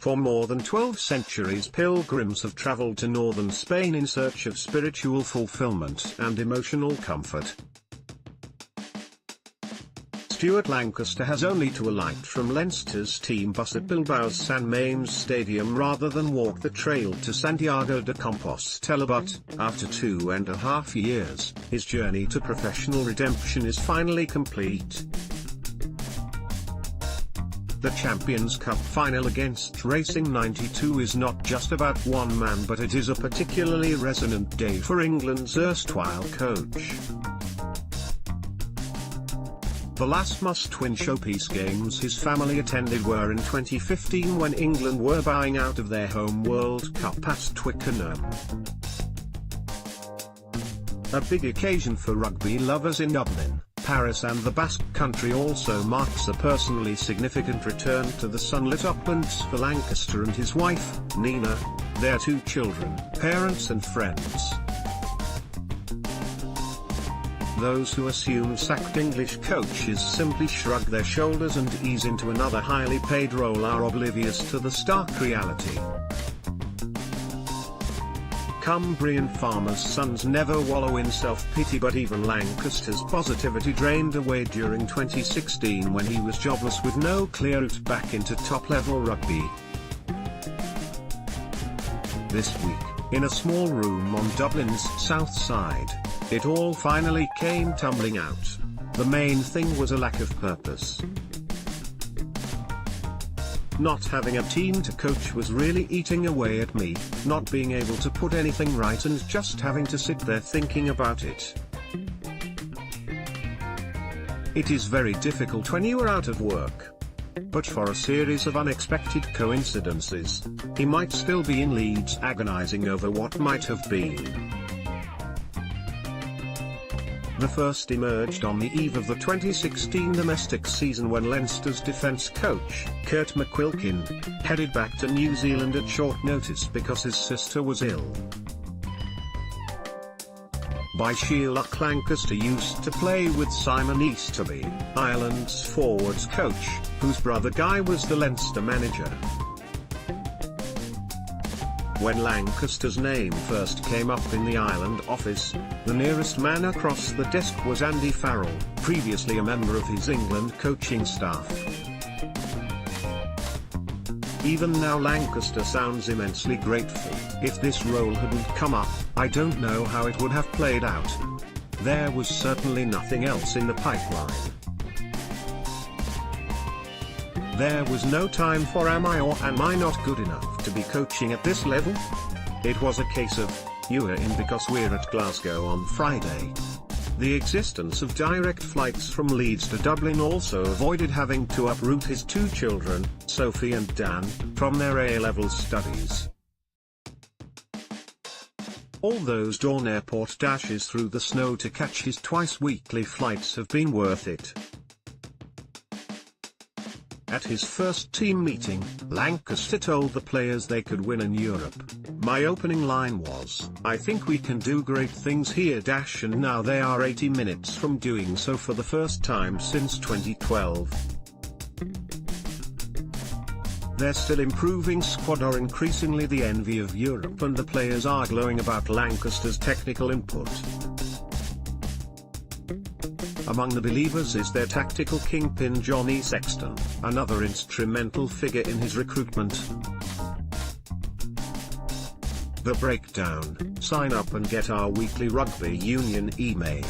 For more than 12 centuries, pilgrims have traveled to northern Spain in search of spiritual fulfillment and emotional comfort. Stuart Lancaster has only to alight from Leinster's team bus at Bilbao's San Mamés Stadium rather than walk the trail to Santiago de Compostela, but, after 2.5 years, his journey to professional redemption is finally complete. The Champions Cup final against Racing 92 is not just about one man, but it is a particularly resonant day for England's erstwhile coach. The last must-win showpiece games his family attended were in 2015 when England were bowing out of their home World Cup at Twickenham. A big occasion for rugby lovers in Dublin, Paris and the Basque Country also marks a personally significant return to the sunlit uplands for Lancaster and his wife, Nina, their 2 children, parents and friends. Those who assume sacked English coaches simply shrug their shoulders and ease into another highly paid role are oblivious to the stark reality. Cumbrian farmers' sons never wallow in self-pity, but even Lancaster's positivity drained away during 2016 when he was jobless with no clear route back into top-level rugby. This week, in a small room on Dublin's south side, it all finally came tumbling out. The main thing was a lack of purpose. Not having a team to coach was really eating away at me, not being able to put anything right and just having to sit there thinking about it. It is very difficult when you are out of work. But for a series of unexpected coincidences, he might still be in Leeds agonizing over what might have been. The first emerged on the eve of the 2016 domestic season when Leinster's defence coach, Kurt McQuilkin, headed back to New Zealand at short notice because his sister was ill. By sheer luck, Lancaster used to play with Simon Easterby, Ireland's forwards coach, whose brother Guy was the Leinster manager. When Lancaster's name first came up in the Ireland office, the nearest man across the desk was Andy Farrell, previously a member of his England coaching staff. Even now Lancaster sounds immensely grateful. If this role hadn't come up, I don't know how it would have played out. There was certainly nothing else in the pipeline. There was no time for am I or am I not good enough to be coaching at this level? It was a case of, you are in because we're at Glasgow on Friday. The existence of direct flights from Leeds to Dublin also avoided having to uproot his 2 children, Sophie and Dan, from their A-level studies. All those dawn airport dashes through the snow to catch his twice-weekly flights have been worth it. At his first team meeting, Lancaster told the players they could win in Europe. My opening line was, "I think we can do great things here." And now they are 80 minutes from doing so for the first time since 2012. Their still improving squad are increasingly the envy of Europe, and the players are glowing about Lancaster's technical input. Among the believers is their tactical kingpin Johnny Sexton, another instrumental figure in his recruitment. The Breakdown. Sign up and get our weekly rugby union email.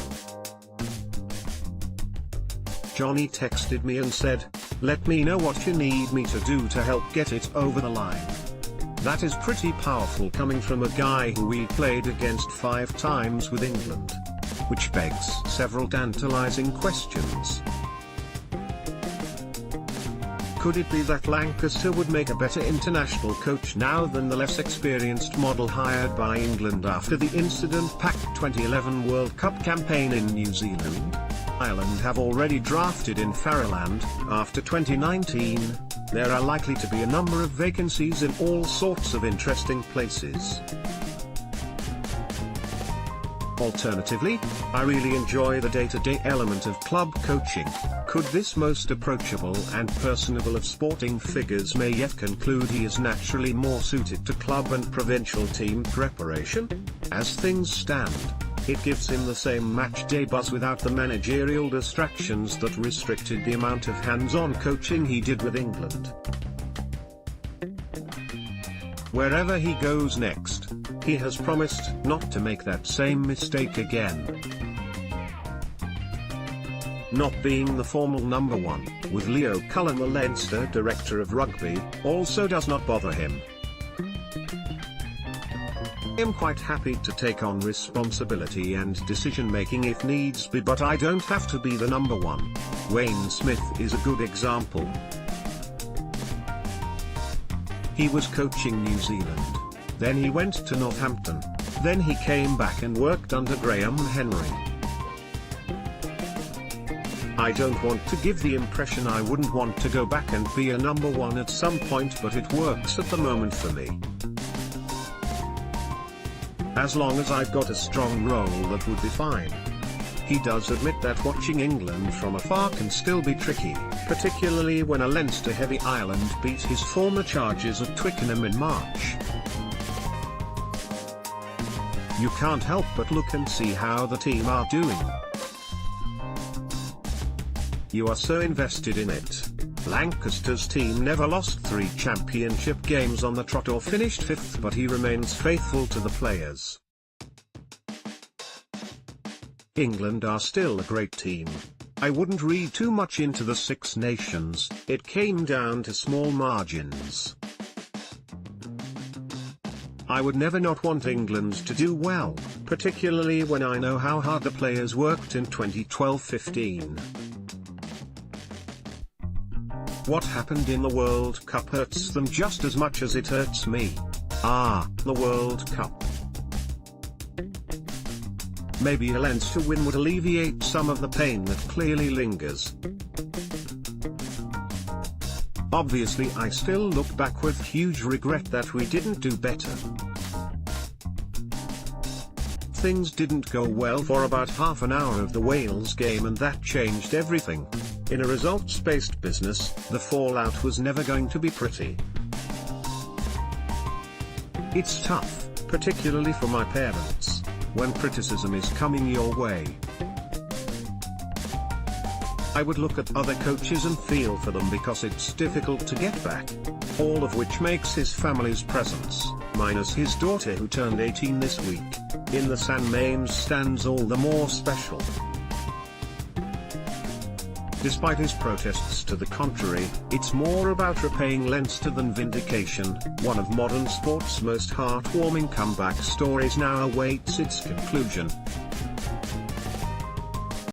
Johnny texted me and said, "Let me know what you need me to do to help get it over the line." That is pretty powerful coming from a guy who we played against 5 times with England. Which begs several tantalizing questions. Could it be that Lancaster would make a better international coach now than the less experienced model hired by England after the incident-packed 2011 World Cup campaign in New Zealand? Ireland have already drafted in Farrell, after 2019, there are likely to be a number of vacancies in all sorts of interesting places. Alternatively, I really enjoy the day-to-day element of club coaching. Could this most approachable and personable of sporting figures may yet conclude he is naturally more suited to club and provincial team preparation? As things stand, it gives him the same match-day buzz without the managerial distractions that restricted the amount of hands-on coaching he did with England. Wherever he goes next, he has promised not to make that same mistake again. Not being the formal number one, with Leo Cullen, the Leinster director of rugby, also does not bother him. I am quite happy to take on responsibility and decision-making if needs be, but I don't have to be the number one. Wayne Smith is a good example. He was coaching New Zealand. Then he went to Northampton. Then he came back and worked under Graham Henry. I don't want to give the impression I wouldn't want to go back and be a number one at some point, but it works at the moment for me. As long as I've got a strong role, that would be fine. He does admit that watching England from afar can still be tricky, particularly when a Leinster-heavy Ireland beat his former charges at Twickenham in March. You can't help but look and see how the team are doing. You are so invested in it. Lancaster's team never lost 3 championship games on the trot or finished 5th, but he remains faithful to the players. England are still a great team. I wouldn't read too much into the Six Nations, it came down to small margins. I would never not want England to do well, particularly when I know how hard the players worked in 2012-15. What happened in the World Cup hurts them just as much as it hurts me. The World Cup. Maybe a Leinster win would alleviate some of the pain that clearly lingers. Obviously, I still look back with huge regret that we didn't do better. Things didn't go well for about half an hour of the Wales game, and that changed everything. In a results-based business, the fallout was never going to be pretty. It's tough, particularly for my parents, when criticism is coming your way. I would look at other coaches and feel for them because it's difficult to get back. All of which makes his family's presence, minus his daughter who turned 18 this week, in the St. Mames stands all the more special. Despite his protests to the contrary, it's more about repaying Leinster than vindication. One of modern sport's most heartwarming comeback stories now awaits its conclusion.